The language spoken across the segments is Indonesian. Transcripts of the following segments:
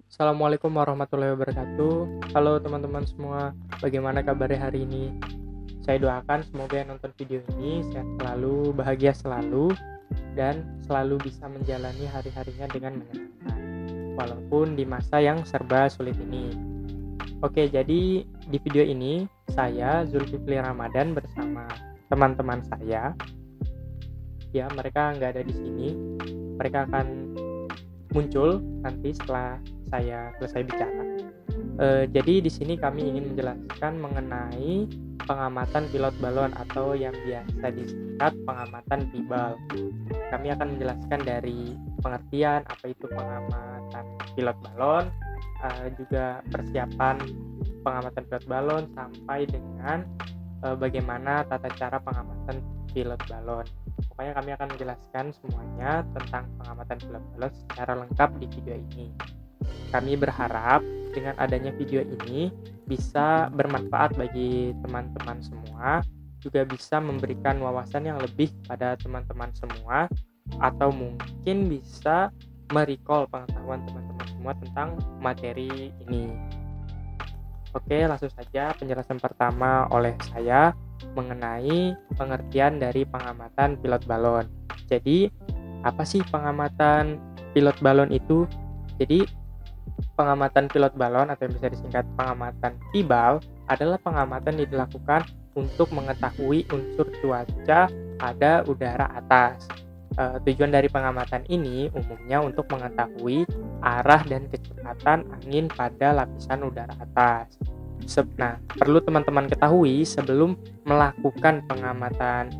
Assalamualaikum warahmatullahi wabarakatuh. Halo teman-teman semua, bagaimana kabarnya hari ini? Saya doakan semoga yang nonton video ini sehat selalu, bahagia selalu, dan selalu bisa menjalani hari-harinya dengan menyenangkan, walaupun di masa yang serba sulit ini. Oke, jadi di video ini saya Zulkifli Ramadan bersama teman-teman saya. Ya, mereka nggak ada di sini. Mereka akan muncul nanti setelah saya selesai bicara. Jadi di sini kami ingin menjelaskan mengenai pengamatan pilot balon atau yang biasa disingkat pengamatan PIBAL. Kami akan menjelaskan dari pengertian apa itu pengamatan pilot balon, juga persiapan pengamatan pilot balon sampai dengan bagaimana tata cara pengamatan pilot balon. Pokoknya kami akan menjelaskan semuanya tentang pengamatan pilot balon secara lengkap di video ini. Kami berharap dengan adanya video ini bisa bermanfaat bagi teman-teman semua, juga bisa memberikan wawasan yang lebih pada teman-teman semua, atau mungkin bisa merecall pengetahuan teman-teman semua tentang materi ini. Oke, langsung saja penjelasan pertama oleh saya mengenai pengertian dari pengamatan pilot balon. Jadi, apa sih pengamatan pilot balon itu? Jadi, pengamatan pilot balon atau yang bisa disingkat pengamatan PIBAL adalah pengamatan yang dilakukan untuk mengetahui unsur cuaca pada udara atas. Tujuan dari pengamatan ini umumnya untuk mengetahui arah dan kecepatan angin pada lapisan udara atas. Nah, perlu teman-teman ketahui sebelum melakukan pengamatan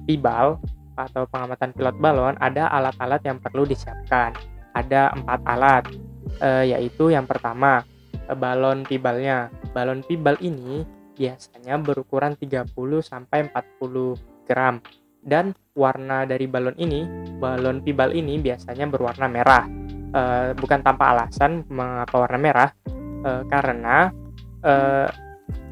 PIBAL atau pengamatan pilot balon, ada alat-alat yang perlu disiapkan. Ada 4 alat, yaitu yang pertama, balon PIBAL-nya. Balon PIBAL ini biasanya berukuran 30-40 gram. Dan warna dari balon PIBAL ini biasanya berwarna merah. Bukan tanpa alasan mengapa warna merah, karena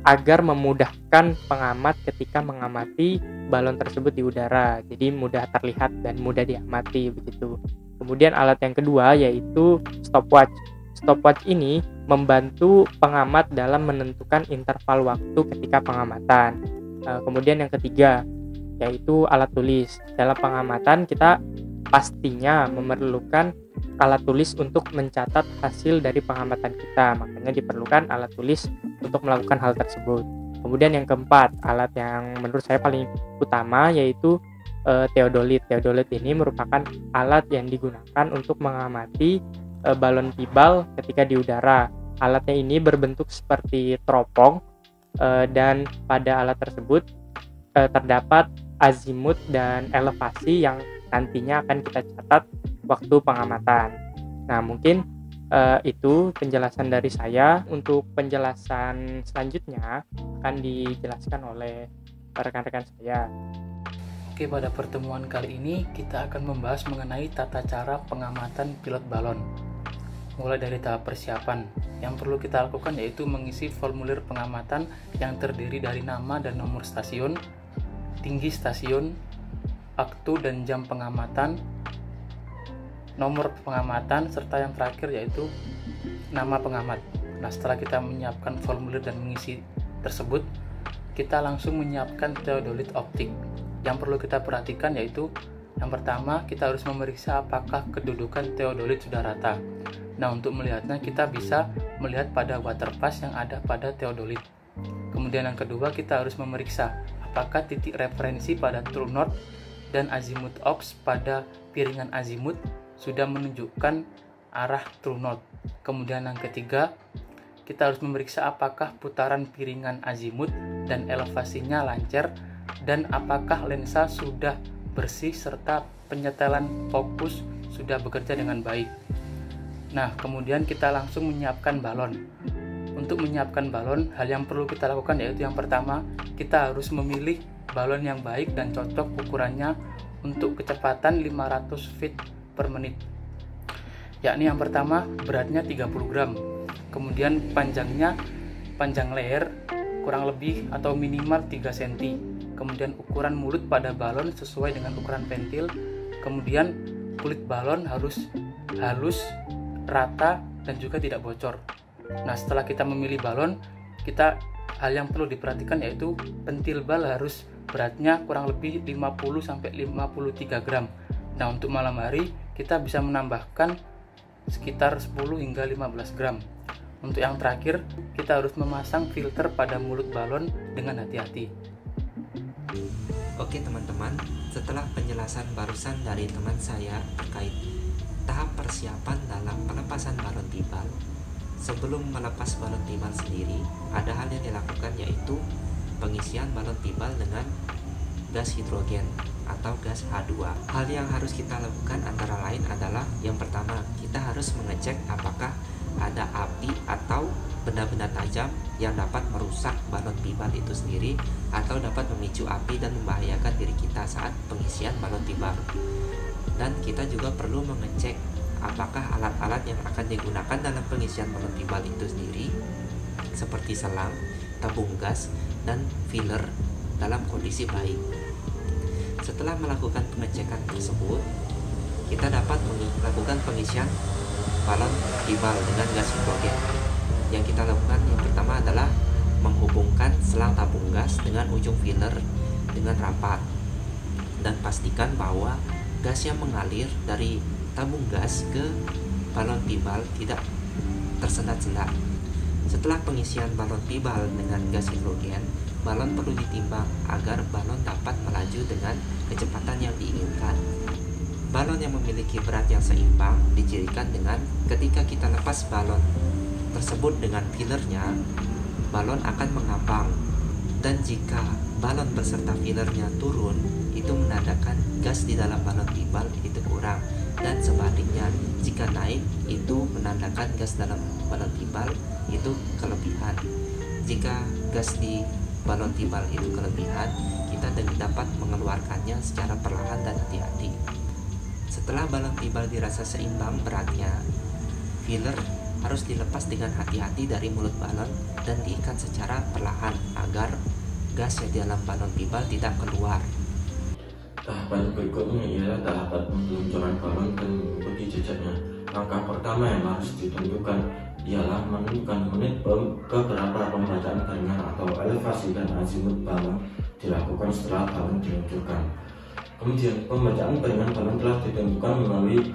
agar memudahkan pengamat ketika mengamati balon tersebut di udara. Jadi mudah terlihat dan mudah diamati begitu. Kemudian alat yang kedua yaitu stopwatch. Stopwatch ini membantu pengamat dalam menentukan interval waktu ketika pengamatan. Kemudian yang ketiga yaitu alat tulis. Dalam pengamatan kita pastinya memerlukan alat tulis untuk mencatat hasil dari pengamatan kita. Makanya diperlukan alat tulis untuk melakukan hal tersebut. Kemudian yang keempat, alat yang menurut saya paling utama yaitu teodolit. Teodolit ini merupakan alat yang digunakan untuk mengamati balon PIBAL ketika di udara. Alatnya ini berbentuk seperti teropong, dan pada alat tersebut terdapat azimut dan elevasi yang nantinya akan kita catat waktu pengamatan. Nah, mungkin itu penjelasan dari saya. Untuk penjelasan selanjutnya akan dijelaskan oleh rekan-rekan saya. Oke, pada pertemuan kali ini kita akan membahas mengenai tata cara pengamatan pilot balon. Mulai dari tahap persiapan, yang perlu kita lakukan yaitu mengisi formulir pengamatan yang terdiri dari nama dan nomor stasiun, tinggi stasiun, waktu dan jam pengamatan, nomor pengamatan, serta yang terakhir yaitu nama pengamat. Nah, setelah kita menyiapkan formulir dan mengisi tersebut, kita langsung menyiapkan teodolit optik. Yang perlu kita perhatikan yaitu yang pertama, kita harus memeriksa apakah kedudukan teodolit sudah rata. Nah, untuk melihatnya kita bisa melihat pada waterpass yang ada pada teodolit. Kemudian yang kedua, kita harus memeriksa apakah titik referensi pada true north dan azimut ox pada piringan azimut sudah menunjukkan arah true north. Kemudian yang ketiga, kita harus memeriksa apakah putaran piringan azimut dan elevasinya lancar dan apakah lensa sudah bersih serta penyetelan fokus sudah bekerja dengan baik. Nah, kemudian kita langsung menyiapkan balon. Untuk menyiapkan balon, hal yang perlu kita lakukan yaitu yang pertama, kita harus memilih balon yang baik dan cocok ukurannya untuk kecepatan 500 feet per menit. Yakni yang pertama, beratnya 30 gram. Kemudian panjang leher kurang lebih atau minimal 3 cm. Kemudian ukuran mulut pada balon sesuai dengan ukuran pentil. Kemudian kulit balon harus halus, rata, dan juga tidak bocor. Nah, setelah kita memilih balon, hal yang perlu diperhatikan yaitu pentil bal harus beratnya kurang lebih 50-53 gram. Nah, untuk malam hari kita bisa menambahkan sekitar 10 hingga 15 gram. Untuk yang terakhir, kita harus memasang filter pada mulut balon dengan hati-hati. Oke teman-teman, setelah penjelasan barusan dari teman saya terkait tahap persiapan dalam pelepasan balon tibal, sebelum melepas balon tibal sendiri, ada hal yang dilakukan yaitu pengisian balon tibal dengan gas hidrogen atau gas H2. Hal yang harus kita lakukan antara lain adalah yang pertama, kita harus mengecek apakah ada api atau benda-benda tajam yang dapat merusak balon tibal itu sendiri atau dapat memicu api dan membahayakan diri kita saat pengisian balon tibal. Dan kita juga perlu mengecek apakah alat-alat yang akan digunakan dalam pengisian balon tibal itu sendiri seperti selang, tabung gas, dan filler dalam kondisi baik. Setelah melakukan pengecekan tersebut, kita dapat melakukan pengisian balon tibal dengan gas hidrogen. Yang kita lakukan yang pertama adalah menghubungkan selang tabung gas dengan ujung filler dengan rapat, dan pastikan bahwa gas yang mengalir dari tabung gas ke balon tibal tidak tersendat-sendat. Setelah pengisian balon tibal dengan gas hidrogen, balon perlu ditimbang agar balon dapat melaju dengan kecepatan yang diinginkan. Balon yang memiliki berat yang seimbang dicirikan dengan ketika kita lepas balon tersebut dengan fillernya, balon akan mengambang, dan jika balon beserta fillernya turun, itu menandakan gas di dalam balon tibal itu kurang, dan sebaliknya jika naik itu menandakan gas dalam balon tibal itu kelebihan. Jika gas di balon tibal itu kelebihan, kita dapat mengeluarkannya secara perlahan dan hati-hati. Setelah balon tibal dirasa seimbang beratnya, filler harus dilepas dengan hati-hati dari mulut balon dan diikat secara perlahan agar gas yang di dalam balon tibal tidak keluar. Tahapan berikutnya ialah tahapan peluncuran balon dan mengikuti jejaknya. Langkah pertama yang harus ditentukan ialah menentukan menit beberapa pembacaan barengan atau elevasi dan azimut balon dilakukan setelah balon diluncurkan. Kemudian pembacaan barengan balon telah ditentukan melalui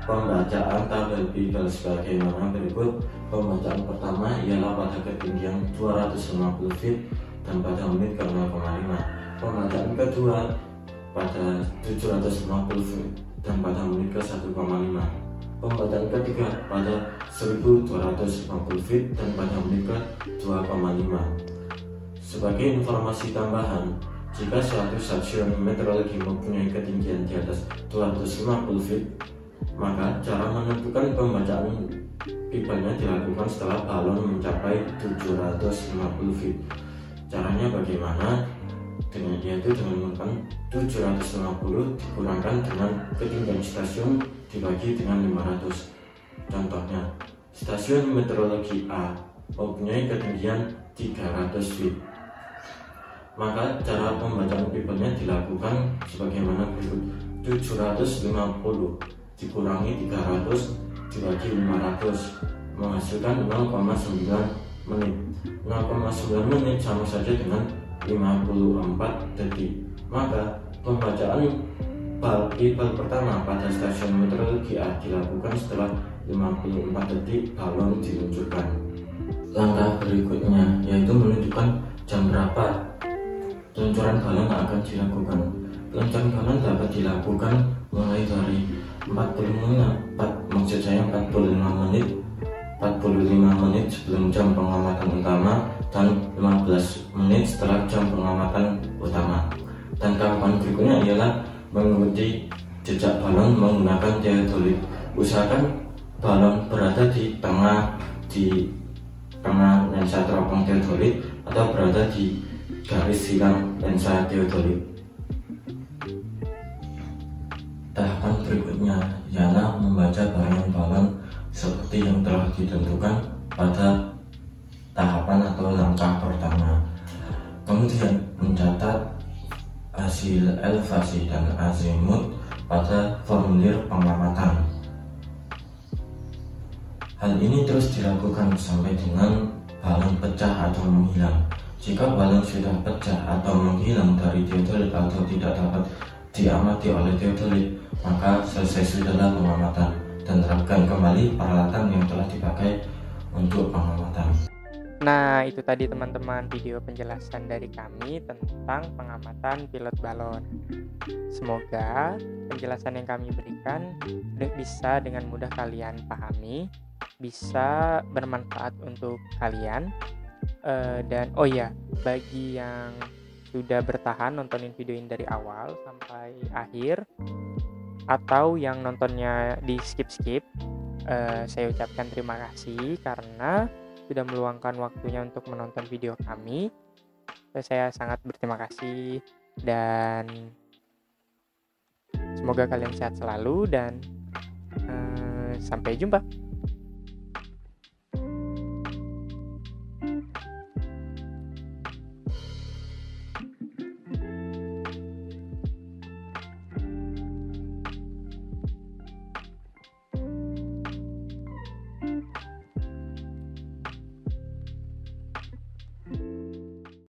pembacaan tabel Beagle sebagaimana berikut. Pembacaan pertama ialah pada ketinggian 250 feet dan pada menit ke 0,5. Pembacaan kedua pada 750 feet dan pada menit ke 1,5. Pembacaan ketiga pada 1250 feet dan pada menit ke 2,5. Sebagai informasi tambahan, jika suatu stasiun meteorologi mempunyai ketinggian di atas 250 feet, maka cara menentukan pembacaan pibalnya dilakukan setelah balon mencapai 750 feet. Caranya bagaimana? Yaitu dengan menggunakan 750 dikurangkan dengan ketinggian stasiun dibagi dengan 500. Contohnya, stasiun meteorologi A mempunyai ketinggian 300 feet. Maka cara pembacaan pibalnya dilakukan sebagaimana berikut: 750 dikurangi 300 dibagi 500 menghasilkan 0,9 menit. 0,9 menit sama saja dengan 54 detik. Maka pembacaan pibal pertama pada stasiun meteorologi A dilakukan setelah 54 detik balon diluncurkan. Langkah berikutnya yaitu menentukan jam berapa peluncuran balon akan dilakukan. Peluncuran balon dapat dilakukan mulai dari 45 menit sebelum jam pengamatan utama dan 15 menit setelah jam pengamatan utama. Dan tahapan berikutnya ialah mengikuti jejak balon menggunakan teodolit. Usahakan balon berada di tengah lensa teropong teodolit atau berada di garis silang lensa teodolit. Tahapan berikutnya ialah membaca bayangan balon seperti yang telah ditentukan pada tahapan atau langkah pertama. Kemudian mencatat hasil elevasi dan azimut pada formulir pengamatan. Hal ini terus dilakukan sampai dengan balon pecah atau menghilang. Jika balon sudah pecah atau menghilang dari teodolit atau tidak dapat diamati oleh teodolit, maka selesai sudahlah pengamatan dan terapkan kembali peralatan yang telah dipakai untuk pengamatan. Nah, itu tadi teman-teman video penjelasan dari kami tentang pengamatan pilot balon. Semoga penjelasan yang kami berikan bisa dengan mudah kalian pahami, bisa bermanfaat untuk kalian. Dan oh ya, bagi yang sudah bertahan nontonin video ini dari awal sampai akhir, atau yang nontonnya di skip-skip, saya ucapkan terima kasih karena sudah meluangkan waktunya untuk menonton video kami. Saya sangat berterima kasih dan semoga kalian sehat selalu dan sampai jumpa.